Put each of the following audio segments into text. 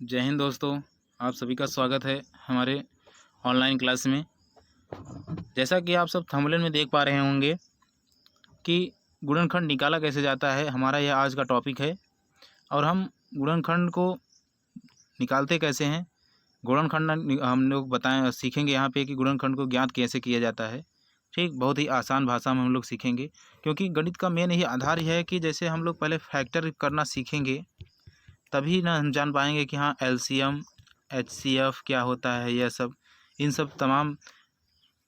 जय हिंद दोस्तों। आप सभी का स्वागत है हमारे ऑनलाइन क्लास में। जैसा कि आप सब थंबनेल में देख पा रहे होंगे कि गुणनखंड निकाला कैसे जाता है, हमारा यह आज का टॉपिक है। और हम गुणनखंड को निकालते कैसे हैं, गुणनखंड हम लोग सीखेंगे यहाँ पे कि गुणनखंड को ज्ञात कैसे किया जाता है। ठीक, बहुत ही आसान भाषा में हम लोग सीखेंगे, क्योंकि गणित का मेन ही आधार यह है कि जैसे हम लोग पहले फैक्टर करना सीखेंगे तभी ना हम जान पाएंगे कि हाँ एलसीएम एचसीएफ क्या होता है। यह सब इन सब तमाम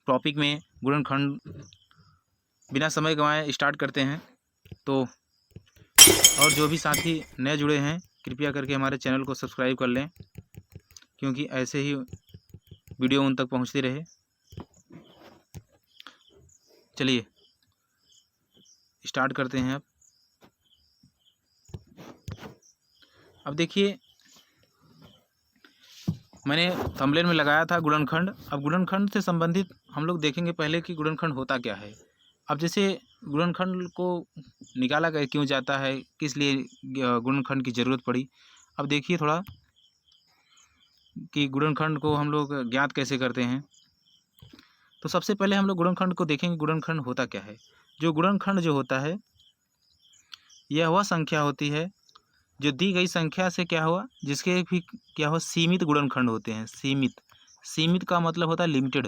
टॉपिक में गुणनखंड बिना समय गंवाए स्टार्ट करते हैं। तो और जो भी साथी नए जुड़े हैं कृपया करके हमारे चैनल को सब्सक्राइब कर लें, क्योंकि ऐसे ही वीडियो उन तक पहुंचती रहे। चलिए स्टार्ट करते हैं। अब देखिए, मैंने थंबनेल में लगाया था गुणनखंड। अब गुणनखंड से संबंधित हम लोग देखेंगे पहले कि गुणनखंड होता क्या है। अब जैसे गुणनखंड को निकाला क्यों जाता है, किस लिए गुणनखंड की ज़रूरत पड़ी। अब देखिए थोड़ा कि गुणनखंड को हम लोग ज्ञात कैसे करते हैं। तो सबसे पहले हम लोग गुणनखंड को देखेंगे, गुणनखंड होता क्या है। जो गुणनखंड जो होता है यह वह संख्या होती है जो दी गई संख्या से क्या हुआ, जिसके भी क्या हो सीमित गुणनखंड होते हैं। सीमित का मतलब होता है लिमिटेड।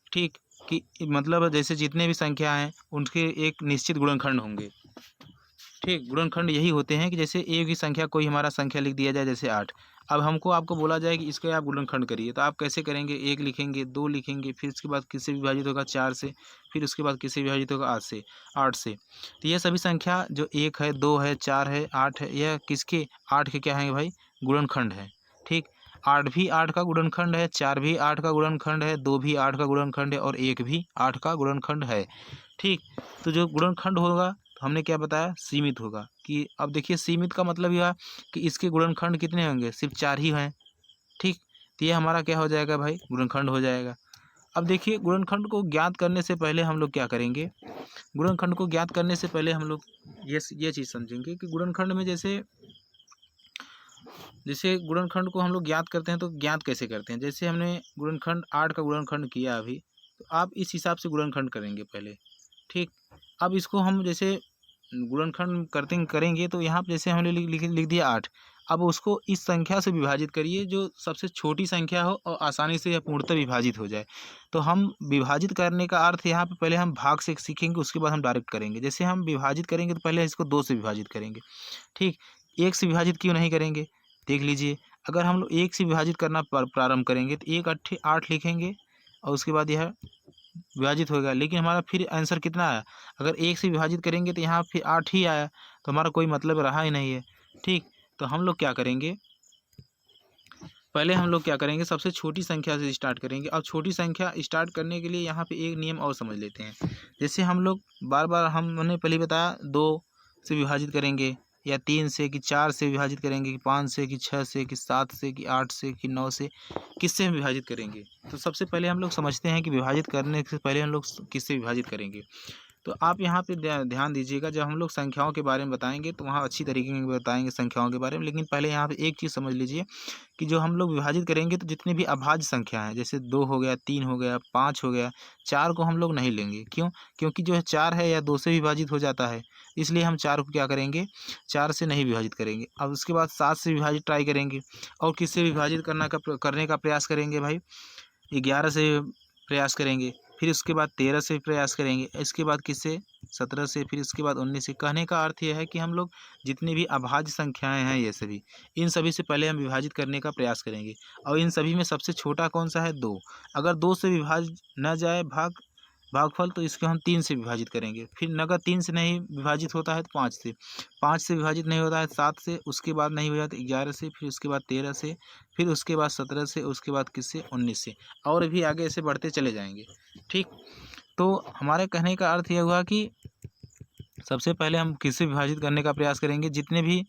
ठीक, कि मतलब जैसे जितने भी संख्या हैं उनके एक निश्चित गुणनखंड होंगे। ठीक, गुणनखंड यही होते हैं कि जैसे एक ही संख्या, कोई हमारा संख्या लिख दिया जाए जैसे 8। अब आपको बोला जाए कि इसका आप गुणनखंड करिए, तो आप कैसे करेंगे, 1 लिखेंगे, 2 लिखेंगे, फिर उसके बाद किससे विभाजित होगा 4 से, फिर उसके बाद किससे विभाजित होगा 8 से। तो ये सभी संख्या जो 1 है, 2 है, 4 है, 8 है, यह किसके 8 के क्या है भाई, गुणनखंड है। ठीक, 8 भी 8 का गुणनखंड है, 4 भी 8 का गुणनखंड है, 2 भी 8 का गुणनखंड है और 1 भी 8 का गुणनखंड है। ठीक, तो जो गुणनखंड होगा तो हमने क्या बताया, सीमित होगा। कि अब देखिए सीमित का मतलब यह कि इसके गुणनखंड कितने होंगे, सिर्फ 4 ही हैं। ठीक, तो ये हमारा क्या हो जाएगा भाई, गुणनखंड हो जाएगा। अब देखिए गुणनखंड को ज्ञात करने से पहले हम लोग क्या करेंगे, गुणनखंड को ज्ञात करने से पहले हम लोग ये चीज़ समझेंगे कि गुणनखंड में जैसे जैसे गुणनखंड को हम लोग ज्ञात करते हैं तो ज्ञात कैसे करते हैं। जैसे हमने गुणनखंड 8 का गुणनखंड किया अभी, तो आप इस हिसाब से गुणनखंड करेंगे पहले। ठीक, अब इसको हम जैसे गुणनखंड करेंगे तो यहाँ पे जैसे हमने लिख दिया 8। अब उसको इस संख्या से विभाजित करिए जो सबसे छोटी संख्या हो और आसानी से यह पूर्णतः विभाजित हो जाए। तो हम विभाजित करने का अर्थ यहाँ पे पहले हम भाग से सीखेंगे, उसके बाद हम डायरेक्ट करेंगे। जैसे हम विभाजित करेंगे तो पहले इसको 2 से विभाजित करेंगे। ठीक, 1 से विभाजित क्यों नहीं करेंगे, देख लीजिए। अगर हम लोग 1 से विभाजित करना प्रारंभ करेंगे तो 1 अट्ठे 8 लिखेंगे और उसके बाद यह विभाजित होगा। लेकिन हमारा फिर आंसर कितना आया, अगर 1 से विभाजित करेंगे तो यहाँ फिर 8 ही आया, तो हमारा कोई मतलब रहा ही नहीं है। ठीक, तो हम लोग क्या करेंगे, पहले हम लोग क्या करेंगे, सबसे छोटी संख्या से स्टार्ट करेंगे। अब छोटी संख्या स्टार्ट करने के लिए यहाँ पे एक नियम और समझ लेते हैं। जैसे हम लोग बार बार हमने पहले बताया 2 से विभाजित करेंगे, या 3 से, कि 4 से विभाजित करेंगे, कि 5 से, कि 6 से, कि 7 से, कि 8 से, कि 9 से, किससे हम विभाजित करेंगे। तो सबसे पहले हम लोग समझते हैं कि विभाजित करने से पहले हम लोग किससे विभाजित करेंगे। तो आप यहाँ पे ध्यान दीजिएगा, जब हम लोग संख्याओं के बारे में बताएंगे तो वहाँ अच्छी तरीके में बताएंगे संख्याओं के बारे में। लेकिन पहले यहाँ पे एक चीज़ समझ लीजिए कि जो हम लोग विभाजित करेंगे तो जितनी भी अभाज्य संख्या है, जैसे 2 हो गया, 3 हो गया, 5 हो गया, 4 को हम लोग नहीं लेंगे। क्यों, क्योंकि जो है 4 है या 2 से विभाजित हो जाता है, इसलिए हम 4 को क्या करेंगे, 4 से नहीं विभाजित करेंगे। अब उसके बाद 7 से विभाजित ट्राई करेंगे, और किससे विभाजित करने का प्रयास करेंगे भाई, 11 से प्रयास करेंगे, फिर उसके बाद 13 से प्रयास करेंगे, इसके बाद किससे, 17 से, फिर उसके बाद 19 से। कहने का अर्थ यह है कि हम लोग जितनी भी अभाज्य संख्याएं हैं ये सभी, इन सभी से पहले हम विभाजित करने का प्रयास करेंगे। और इन सभी में सबसे छोटा कौन सा है, 2। अगर 2 से विभाज न जाए भागफल, तो इसको हम 3 से विभाजित करेंगे। फिर अगर 3 से नहीं विभाजित होता है तो 5 से, 5 से विभाजित नहीं होता है 7 से, उसके बाद नहीं हो जाता 11 से, फिर उसके बाद 13 से, फिर उसके बाद 17 से, उसके बाद किससे, 19 से, और भी आगे ऐसे बढ़ते चले जाएंगे। ठीक, तो हमारे कहने का अर्थ यह हुआ कि सबसे पहले हम किससे विभाजित करने का प्रयास करेंगे, जितने भी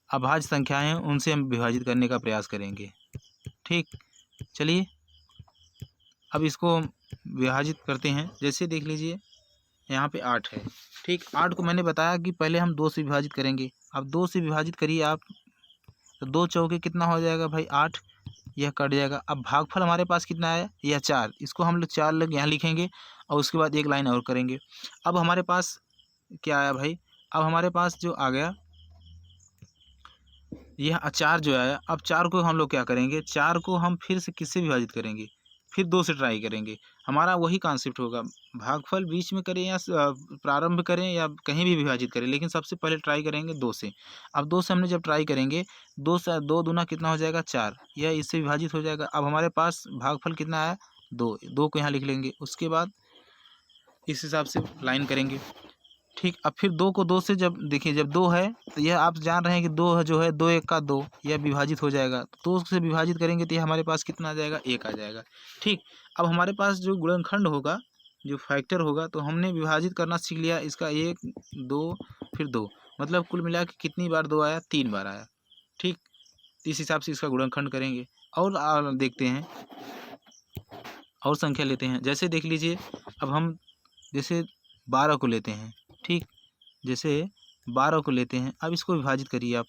अभाज्य संख्याएं हैं उनसे हम विभाजित करने का प्रयास करेंगे। ठीक, चलिए अब इसको विभाजित करते हैं। जैसे देख लीजिए यहाँ पे 8 है। ठीक, 8 को मैंने बताया कि पहले हम 2 से विभाजित करेंगे। अब 2 से विभाजित करिए आप, तो 2 चौके कितना हो जाएगा भाई 8, यह कट जाएगा। अब भागफल हमारे पास कितना आया, यह 4, इसको हम लोग 4 लोग यहाँ लिखेंगे और उसके बाद एक लाइन और करेंगे। अब हमारे पास क्या आया भाई, अब हमारे पास जो आ गया यह 4 जो आया, अब 4 को हम लोग क्या करेंगे, 4 को हम फिर से किससे विभाजित करेंगे, फिर 2 से ट्राई करेंगे। हमारा वही कॉन्सेप्ट होगा, भागफल बीच में करें या प्रारंभ करें या कहीं भी विभाजित करें, लेकिन सबसे पहले ट्राई करेंगे 2 से। अब 2 से हमने जब ट्राई करेंगे, 2 से 2 दूना कितना हो जाएगा 4, यह इससे विभाजित हो जाएगा। अब हमारे पास भागफल कितना आया 2, 2 को यहाँ लिख लेंगे। उसके बाद इस हिसाब से लाइन करेंगे, ठीक। अब फिर 2 को 2 से जब देखिए, जब 2 है तो यह आप जान रहे हैं कि 2 जो है 2 1 का 2, यह विभाजित हो जाएगा। 2 से विभाजित करेंगे तो यह हमारे पास कितना आ जाएगा, 1 आ जाएगा, ठीक। अब हमारे पास जो गुणनखंड होगा, जो फैक्टर होगा, तो हमने विभाजित करना सीख लिया इसका 1 2 फिर 2, मतलब कुल मिला के कितनी बार 2 आया, 3 बार आया, ठीक। इस हिसाब से इसका गुणनखंड करेंगे। और देखते हैं और संख्या लेते हैं। जैसे देख लीजिए, अब हम जैसे 12 को लेते हैं, ठीक। जैसे 12 को लेते हैं, अब इसको विभाजित करिए आप।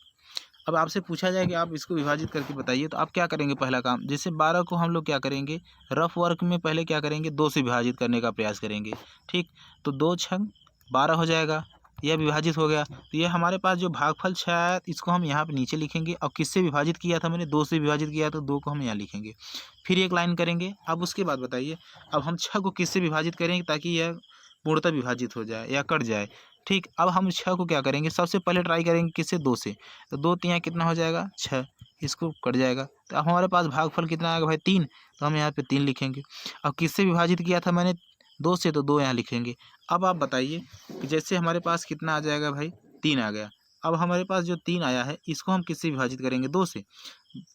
अब आपसे पूछा जाए कि आप इसको विभाजित करके बताइए, तो आप क्या करेंगे, पहला काम, जैसे 12 को हम लोग क्या करेंगे, रफ वर्क में पहले क्या करेंगे, 2 से विभाजित करने का प्रयास करेंगे, ठीक। तो 2 छंग 12 हो जाएगा, यह विभाजित हो गया। तो यह हमारे पास जो भागफल 6 आया, इसको हम यहाँ पे नीचे लिखेंगे। अब किससे विभाजित किया था मैंने, 2 से विभाजित किया, तो 2 को हम यहाँ लिखेंगे, फिर एक लाइन करेंगे। अब उसके बाद बताइए, अब हम 6 को किससे विभाजित करेंगे ताकि यह पूर्णतः विभाजित हो जाए या कट जाए, ठीक। अब हम 6 को क्या करेंगे, सबसे पहले ट्राई करेंगे किससे, 2 से, तो 2 तियाँ कितना हो जाएगा 6, इसको कट जाएगा। तो अब हमारे पास भागफल कितना आएगा भाई 3, तो हम यहाँ पे 3 लिखेंगे। अब किससे विभाजित किया था मैंने, 2 से, तो 2 यहाँ लिखेंगे। अब आप बताइए कि जैसे हमारे पास कितना आ जाएगा भाई, 3 आ गया। अब हमारे पास जो 3 आया है, इसको हम किससे विभाजित करेंगे, 2 से।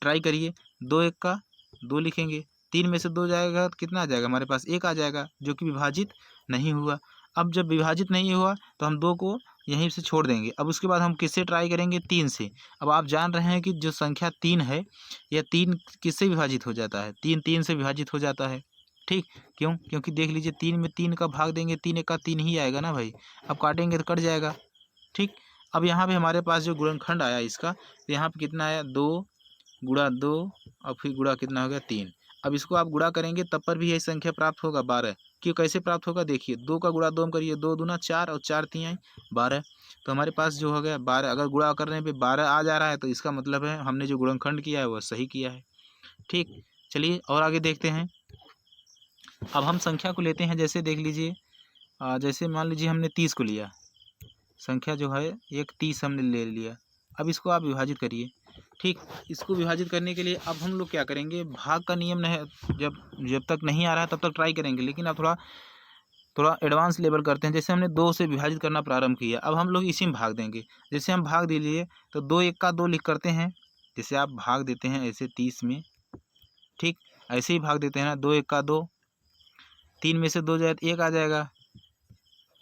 ट्राई करिए, 2 1 का 2 लिखेंगे, 3 में से 2 जाएगा तो कितना आ जाएगा हमारे पास, 1 आ जाएगा, जो कि विभाजित नहीं हुआ। अब जब विभाजित नहीं हुआ तो हम 2 को यहीं से छोड़ देंगे। अब उसके बाद हम किससे ट्राई करेंगे, 3 से। अब आप जान रहे हैं कि जो संख्या 3 है, यह 3 किससे विभाजित हो जाता है, 3 3 से विभाजित हो जाता है, ठीक। क्यों, क्योंकि देख लीजिए 3 में 3 का भाग देंगे, 3 1 का 3 ही आएगा ना भाई। अब काटेंगे तो कट जाएगा, ठीक। अब यहाँ पे हमारे पास जो गुणनखंड आया इसका, तो यहाँ पे कितना आया, 2 गुणा 2 और फिर गुणा कितना हो गया 3। अब इसको आप गुणा करेंगे तब पर भी यही संख्या प्राप्त होगा 12। क्यों, कैसे प्राप्त होगा, देखिए 2 का गुणा 2 में करिए, 2 दूना 4 और 4 तियाँ 12। तो हमारे पास जो हो गया 12, अगर गुणा करने पे 12 आ जा रहा है तो इसका मतलब है हमने जो गुणनखंड किया है वह सही किया है, ठीक। चलिए और आगे देखते हैं। अब हम संख्या को लेते हैं, जैसे देख लीजिए, जैसे मान लीजिए हमने 30 को लिया, संख्या जो है एक 30 हमने ले लिया। अब इसको आप विभाजित करिए, ठीक। इसको विभाजित करने के लिए अब हम लोग क्या करेंगे, भाग का नियम नहीं, जब जब तक नहीं आ रहा है तब तक ट्राई करेंगे, लेकिन अब थोड़ा एडवांस लेवल करते हैं। जैसे हमने 2 से विभाजित करना प्रारंभ किया, अब हम लोग इसी में भाग देंगे। जैसे हम भाग दीजिए तो 2 1 का 2 लिख करते हैं, जैसे आप भाग देते हैं ऐसे 30 में, ठीक। ऐसे ही भाग देते हैं ना, 2 1 का 2, 3 में से 2 जाए तो 1 आ जाएगा,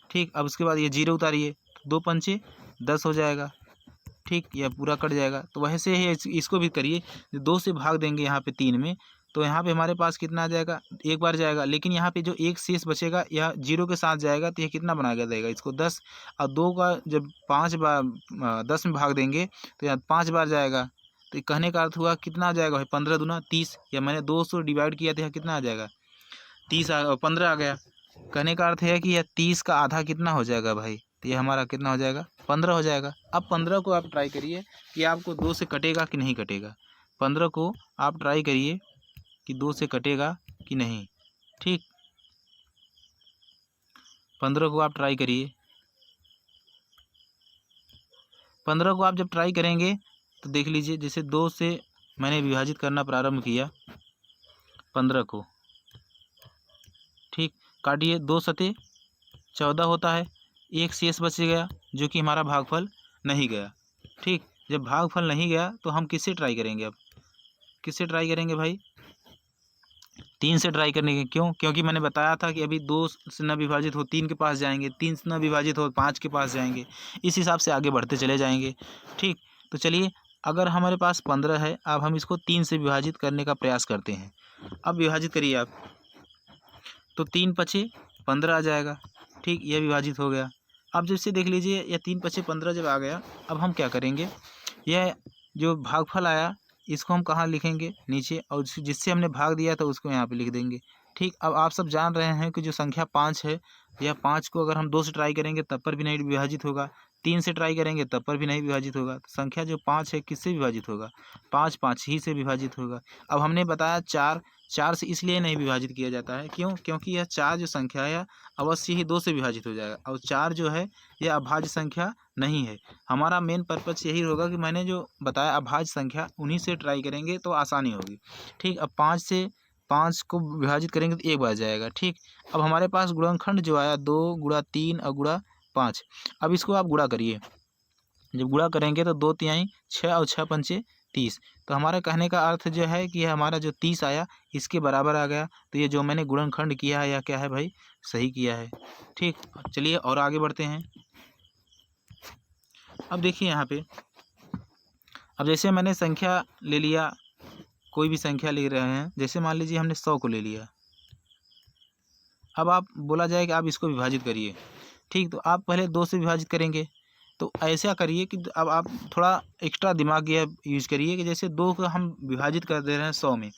ठीक। अब उसके बाद ये 0 उतारिए, 2 पंचे 10 हो जाएगा, ठीक। यह पूरा कट जाएगा। तो वैसे ही इसको भी करिए, 2 से भाग देंगे यहाँ पे 3 में, तो यहाँ पे हमारे पास कितना आ जाएगा, 1 बार जाएगा, लेकिन यहाँ पे जो एक शेष बचेगा यह 0 के साथ जाएगा, तो यह कितना बनाएगा देगा इसको 10। और 2 का जब 5 बार 10 में भाग देंगे तो यहाँ 5 बार जाएगा, तो कहने का अर्थ हुआ कितना आ जाएगा भाई, 15 दूना 30, या मैंने 200 डिवाइड किया तो यहाँ कितना आ जाएगा 30 15 आ गया। कहने का अर्थ है कि यह 30 का आधा कितना हो जाएगा भाई, तो ये हमारा कितना हो जाएगा, 15 हो जाएगा। अब 15 को आप ट्राई करिए कि आपको 2 से कटेगा कि नहीं कटेगा। 15 को आप ट्राई करिए कि 2 से कटेगा कि नहीं, ठीक। 15 को आप ट्राई करिए। 15 को आप जब ट्राई करेंगे तो देख लीजिए, जैसे 2 से मैंने विभाजित करना प्रारंभ किया 15 को, ठीक। काटिए, 2 सते 14 होता है, एक शेष बच गया जो कि हमारा भागफल नहीं गया, ठीक। जब भागफल नहीं गया तो हम किससे ट्राई करेंगे, अब किससे ट्राई करेंगे भाई, 3 से ट्राई करने के। क्यों, क्योंकि मैंने बताया था कि अभी 2 से न विभाजित हो 3 के पास जाएंगे, 3 से न विभाजित हो 5 के पास जाएंगे, इस हिसाब से आगे बढ़ते चले जाएंगे, ठीक। तो चलिए, अगर हमारे पास 15 है, अब हम इसको 3 से विभाजित करने का प्रयास करते हैं। अब विभाजित करिए आप, तो 3 पचे 15 आ जाएगा, ठीक। यह विभाजित हो गया। अब जैसे देख लीजिए, यह 3 पचे 15 जब आ गया, अब हम क्या करेंगे, यह जो भागफल आया इसको हम कहाँ लिखेंगे, नीचे, और जिससे हमने भाग दिया था उसको यहाँ पे लिख देंगे। ठीक, अब आप सब जान रहे हैं कि जो संख्या 5 है, यह 5 को अगर हम 2 से ट्राई करेंगे तब पर भी नहीं विभाजित होगा, 3 से ट्राई करेंगे तब पर भी नहीं विभाजित होगा। तो संख्या जो 5 है किससे विभाजित होगा, 5 5 ही से विभाजित होगा। अब हमने बताया 4, 4 से इसलिए नहीं विभाजित किया जाता है, क्यों, क्योंकि यह 4 जो संख्या है अवश्य ही 2 से विभाजित हो जाएगा, और 4 जो है यह अभाज्य संख्या नहीं है। हमारा मेन पर्पस यही होगा कि मैंने जो बताया अभाज्य संख्या, उन्हीं से ट्राई करेंगे तो आसानी होगी। ठीक, अब 5 से 5 को विभाजित करेंगे तो 1 बच जाएगा। ठीक, अब हमारे पास गुणनखंड जो आया 2 गुणा 3 और गुणा 5। अब इसको आप गुणा करिए, जब गुणा करेंगे तो 2 तिहाई 6 और 6 पंचे 30। तो हमारे कहने का अर्थ जो है कि हमारा जो 30 आया इसके बराबर आ गया। तो ये जो मैंने गुणनखंड किया है या क्या है भाई, सही किया है। ठीक, चलिए और आगे बढ़ते हैं। अब देखिए यहाँ पे, अब जैसे मैंने संख्या ले लिया, कोई भी संख्या ले रहे हैं, जैसे मान लीजिए हमने 100 को ले लिया। अब आप बोला जाए कि आप इसको विभाजित करिए। ठीक, तो आप पहले 2 से विभाजित करेंगे। तो ऐसा करिए कि अब आप थोड़ा एक्स्ट्रा दिमाग ये यूज़ करिए कि जैसे 2 को हम विभाजित कर दे रहे हैं 100 में,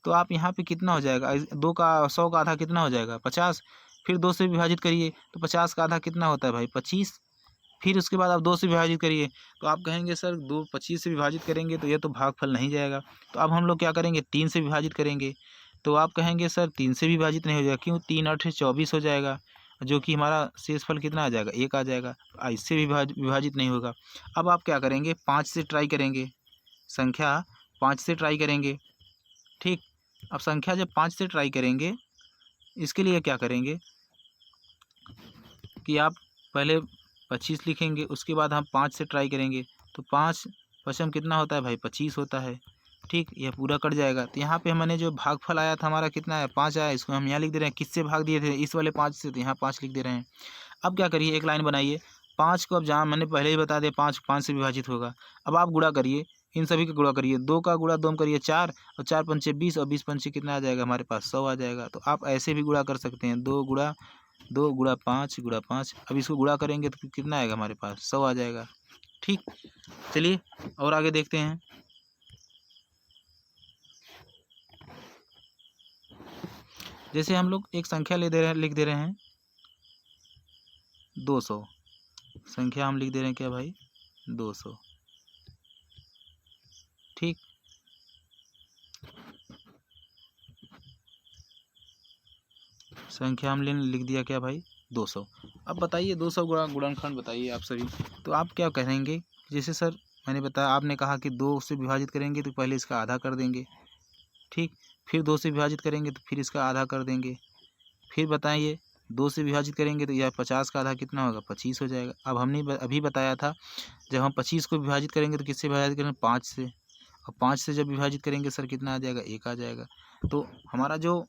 तो आप यहाँ पे कितना हो जाएगा, 2 का 100 का आधा कितना हो जाएगा, 50। फिर 2 से विभाजित करिए तो 50 का आधा कितना होता है भाई, 25। फिर उसके बाद आप 2 से विभाजित करिए, तो आप कहेंगे सर 2 25 से विभाजित करेंगे तो ये तो भागफल नहीं जाएगा। तो अब हम लोग क्या करेंगे, 3 से विभाजित करेंगे। तो आप कहेंगे सर 3 से विभाजित नहीं हो जाएगा, क्यों, 3 8 24 हो जाएगा, जो कि हमारा शेषफल कितना आ जाएगा, 1 आ जाएगा। इससे भी विभाजित नहीं होगा। अब आप क्या करेंगे, 5 से ट्राई करेंगे, संख्या 5 से ट्राई करेंगे। ठीक, अब संख्या जब 5 से ट्राई करेंगे, इसके लिए क्या करेंगे कि आप पहले 25 लिखेंगे, उसके बाद हम 5 से ट्राई करेंगे। तो 5 पचम कितना होता है भाई, 25 होता है। ठीक, यह पूरा कट जाएगा। तो यहाँ पे मैंने जो भागफल आया था हमारा कितना है, 5 आया, इसको हम यहाँ लिख दे रहे हैं। किससे भाग दिए थे, इस वाले 5 से, तो यहाँ 5 लिख दे रहे हैं। अब क्या करिए, एक लाइन बनाइए, 5 को अब जहाँ मैंने पहले ही बता दिया 5 5 से विभाजित होगा। अब आप गुणा करिए, इन सभी का गुणा करिए, 2 का गुणा 2 में करिए 4, और 4 पंचे 20, और 20 पंचे कितना आ जाएगा हमारे पास, 100 आ जाएगा। तो आप ऐसे भी गुणा कर सकते हैं, 2 गुणा 2 गुणा 5 गुणा 5। अब इसको गुणा करेंगे तो कितना आएगा हमारे पास, 100 आ जाएगा। ठीक, चलिए और आगे देखते हैं। जैसे हम लोग एक संख्या लिख दे रहे हैं 200, संख्या हम लिख दे रहे हैं क्या भाई, 200। ठीक, संख्या हम लिख दिया क्या भाई, 200। अब बताइए 200 गुणनखंड बताइए आप सभी। तो आप क्या कहेंगे, जैसे सर मैंने बताया, आपने कहा कि 2 से विभाजित करेंगे तो पहले इसका आधा कर देंगे। ठीक, फिर 2 से विभाजित करेंगे तो फिर इसका आधा कर देंगे। फिर बताइए 2 से विभाजित करेंगे तो यह 50 का आधा कितना होगा, 25 हो जाएगा। अब हमने अभी बताया था, जब हम 25 को विभाजित करेंगे तो किससे विभाजित करेंगे, 5 से। और 5 से जब विभाजित करेंगे सर कितना आ जाएगा, 1 आ जाएगा। तो हमारा जो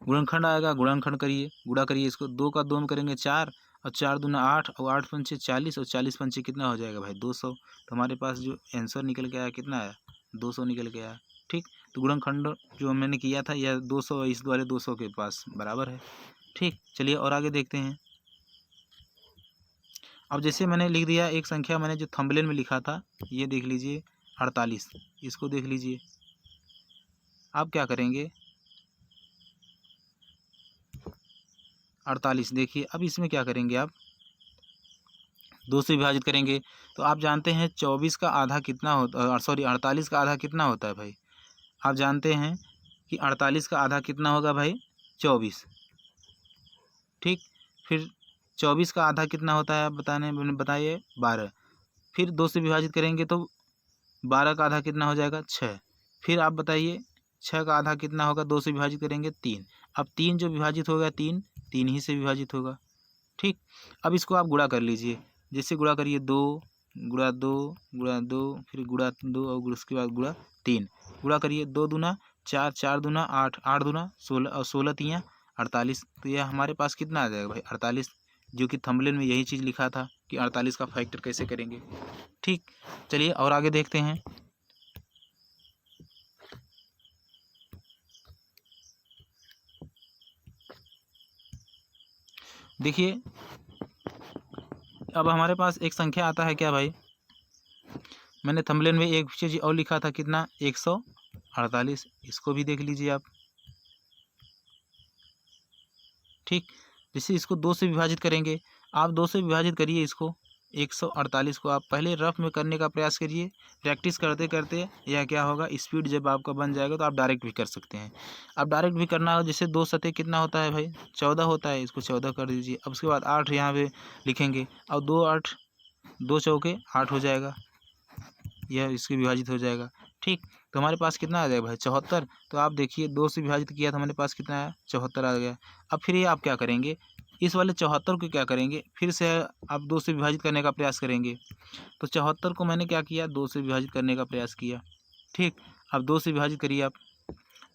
गुणनखंड आएगा, गुणनखंड करिए, गुणा करिए इसको, 2 का 2 में करेंगे 4, और 4 दूना 8, और 8 पंचे 40, और 40 पंचे कितना हो जाएगा भाई, 200। तो हमारे पास जो आंसर निकल के आया कितना आया, 200 निकल के आया। ठीक, तो गुणनखंड जो मैंने किया था यह 200 इस वाले 200 के पास बराबर है। ठीक, चलिए और आगे देखते हैं। अब जैसे मैंने लिख दिया एक संख्या, मैंने जो थंबनेल में लिखा था, ये देख लीजिए 48, इसको देख लीजिए। आप क्या करेंगे, 48 देखिए। अब इसमें क्या करेंगे, आप 2 से विभाजित करेंगे। तो आप जानते हैं 24 का आधा कितना होता, सॉरी 48 का आधा कितना होता है भाई, आप जानते हैं कि 48 का आधा कितना होगा भाई, 24। ठीक, फिर 24 का आधा कितना होता है, आप बताइए, 12। फिर 2 से विभाजित करेंगे तो 12 का आधा कितना हो जाएगा, 6। फिर आप बताइए 6 का आधा कितना होगा, 2 से विभाजित करेंगे 3। अब 3 जो विभाजित होगा, 3 3 ही से विभाजित होगा। ठीक, अब इसको आप गुणा कर लीजिए, जैसे गुणा करिए, 2 गुणा 2 गुणा 2, फिर गुणा 2, और उसके बाद गुणा 3, गुणा करिए, 2 दूना 4, 4 दूना 8, 8 दूना 16, और 16 तियाँ 48। तो यह हमारे पास कितना आ जाएगा भाई, 48, जो कि थंबनेल में यही चीज़ लिखा था कि 48 का फैक्टर कैसे करेंगे। ठीक, चलिए और आगे देखते हैं। देखिए अब हमारे पास एक संख्या आता है क्या भाई, मैंने थंबनेल में एक चीज़ और लिखा था कितना 148, इसको भी देख लीजिए आप। ठीक, जैसे इसको 2 से विभाजित करेंगे, आप 2 से विभाजित करिए इसको 148 को। आप पहले रफ में करने का प्रयास करिए, प्रैक्टिस करते करते यह क्या होगा, स्पीड जब आपका बन जाएगा तो आप डायरेक्ट भी कर सकते हैं। अब डायरेक्ट भी करना हो, जैसे 2 सतह कितना होता है भाई 14 होता है, इसको 14 कर दीजिए। अब उसके बाद 8 यहाँ पे लिखेंगे और 2 8 2 चौके 8 हो जाएगा, यह इसके विभाजित हो जाएगा। ठीक, तो हमारे पास कितना आ जाएगा भाई 74। तो आप देखिए 2 से विभाजित किया था, हमारे पास कितना आया 74 आ गया। अब फिर ये आप क्या करेंगे, इस वाले 74 को क्या करेंगे, फिर से आप 2 से विभाजित करने का प्रयास करेंगे। तो 74 को मैंने क्या किया 2 से विभाजित करने का प्रयास किया। ठीक, अब 2 से विभाजित करिए आप।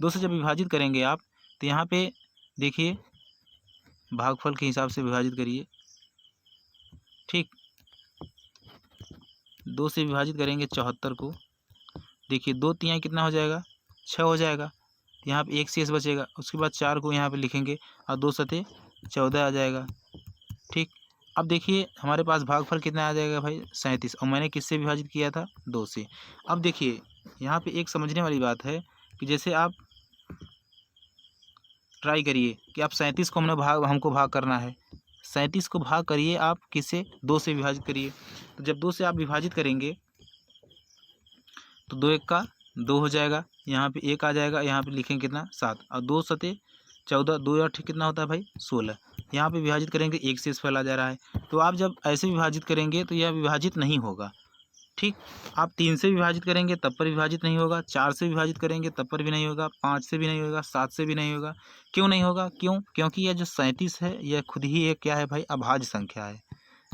2 से जब विभाजित करेंगे आप तो यहाँ पे देखिए भागफल के हिसाब से विभाजित करिए। ठीक, 2 से विभाजित करेंगे 74 को, देखिए 2 तिहाई कितना हो जाएगा 6 हो जाएगा, यहाँ पे 1 शेष बचेगा। उसके बाद 4 को यहाँ पे लिखेंगे और 2 सतह 14 आ जाएगा। ठीक, अब देखिए हमारे पास भागफल कितना आ जाएगा भाई 37, और मैंने किससे विभाजित किया था 2 से। अब देखिए यहाँ पे एक समझने वाली बात है कि जैसे आप ट्राई करिए कि आप 37 को हमको भाग करना है, 37 को भाग करिए आप किससे 2 से विभाजित करिए। तो जब 2 से आप विभाजित करेंगे तो 2 1 का 2 हो जाएगा, यहाँ पे 1 आ जाएगा, यहाँ पे लिखेंगे कितना 7 और 2 सतह 14, 2 8 कितना होता है भाई 16। यहाँ पे विभाजित करेंगे 1 शेष फैला जा रहा है। तो आप जब ऐसे विभाजित करेंगे तो यह विभाजित नहीं होगा। ठीक, आप 3 से विभाजित करेंगे तब पर विभाजित नहीं होगा, 4 से विभाजित करेंगे तब पर भी नहीं होगा, 5 से भी नहीं होगा, 7 से भी नहीं होगा। क्यों नहीं होगा, क्योंकि यह जो 37 है यह खुद ही एक क्या है भाई अभाज्य संख्या है,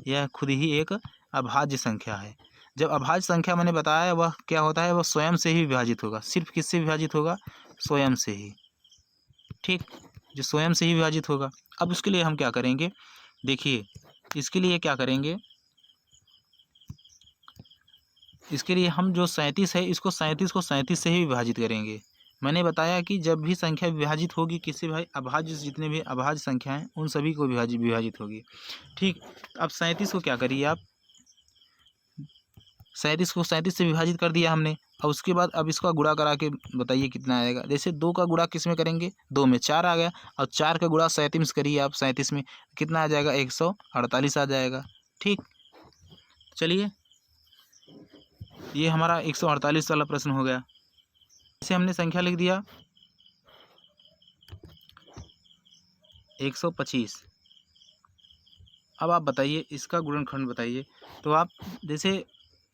यह खुद ही एक अभाज्य संख्या है। जब अभाज्य संख्या मैंने बताया वह क्या होता है, वह स्वयं से ही विभाजित होगा। सिर्फ किससे विभाजित होगा, स्वयं से ही। ठीक, जो स्वयं से ही विभाजित होगा। अब उसके लिए हम क्या करेंगे, देखिए इसके लिए क्या करेंगे, इसके लिए हम जो 37 है इसको 37 को 37 से ही विभाजित करेंगे। मैंने बताया कि जब भी संख्या विभाजित होगी किसी भाई अभाज्य, जितने भी अभाज्य संख्या हैं उन सभी को विभाजित होगी। ठीक, अब 37 को क्या करिए आप, 37 को 37 से विभाजित कर दिया हमने, और उसके बाद अब इसका गुणा करा के बताइए कितना आएगा। जैसे 2 का गुणा किस में करेंगे 2 में, 4 आ गया, और 4 का गुणा 37 करिए आप 37 में, कितना आ जाएगा 148 आ जाएगा। ठीक, चलिए ये हमारा 148 वाला प्रश्न हो गया। इसे हमने संख्या लिख दिया 125। अब आप बताइए इसका गुणनखंड बताइए। तो आप जैसे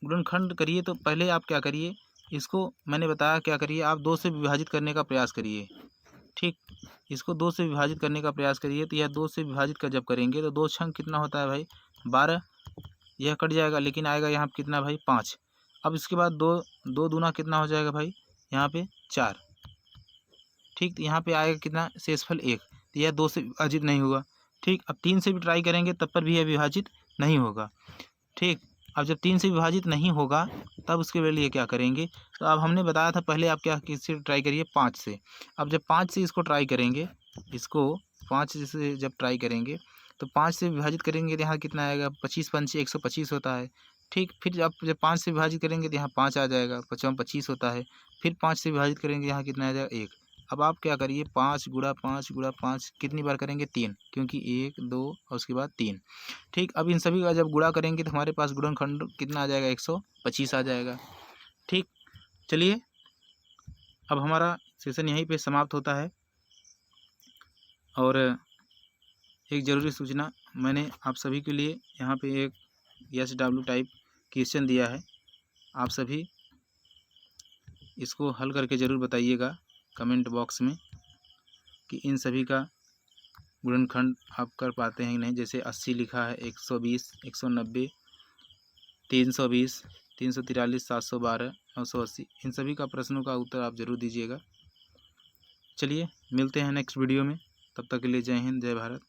गुणनखंड करिए तो पहले आप क्या करिए, इसको मैंने बताया क्या करिए, आप 2 से विभाजित करने का प्रयास करिए। ठीक, इसको 2 से विभाजित करने का प्रयास करिए, तो यह 2 से विभाजित कर जब करेंगे तो 2 छंग कितना होता है भाई 12, यह कट जाएगा लेकिन आएगा यहाँ पे कितना भाई 5। अब इसके बाद 2 दूना कितना हो जाएगा भाई यहाँ पे 4। ठीक, तो यहाँ पे आएगा कितना शेषफल 1, तो यह 2 से विभाजित नहीं होगा। ठीक, अब 3 से भी ट्राई करेंगे तब पर भी यह विभाजित नहीं होगा। ठीक, अब जब 3 से विभाजित नहीं होगा तब उसके लिए क्या करेंगे, तो अब हमने बताया था पहले आप क्या किससे ट्राई करिए 5 से। अब जब 5 से इसको ट्राई करेंगे, इसको 5 से जब ट्राई करेंगे तो 5 से विभाजित करेंगे तो यहाँ कितना आएगा 25 पंचे 125 होता है। ठीक, फिर अब जब 5 से विभाजित करेंगे तो यहाँ 5 आ जाएगा, 5 25 होता है। फिर 5 से विभाजित करेंगे यहाँ कितना आ जाएगा 1। अब आप क्या करिए 5 गुणा 5 गुणा 5 कितनी बार करेंगे 3, क्योंकि 1 2 और उसके बाद 3। ठीक, अब इन सभी का जब गुणा करेंगे तो हमारे पास गुणनखंड कितना आ जाएगा 125 आ जाएगा। ठीक, चलिए अब हमारा सेशन यहीं पे समाप्त होता है। और एक ज़रूरी सूचना, मैंने आप सभी के लिए यहाँ पे एक SW टाइप क्वेश्चन दिया है, आप सभी इसको हल करके ज़रूर बताइएगा कमेंट बॉक्स में कि इन सभी का गुणनखंड आप कर पाते हैं कि नहीं। जैसे 80 लिखा है, 120, 190, 320, 343, 712, 980, इन सभी का प्रश्नों का उत्तर आप ज़रूर दीजिएगा। चलिए मिलते हैं नेक्स्ट वीडियो में, तब तक के लिए जय हिंद जय भारत।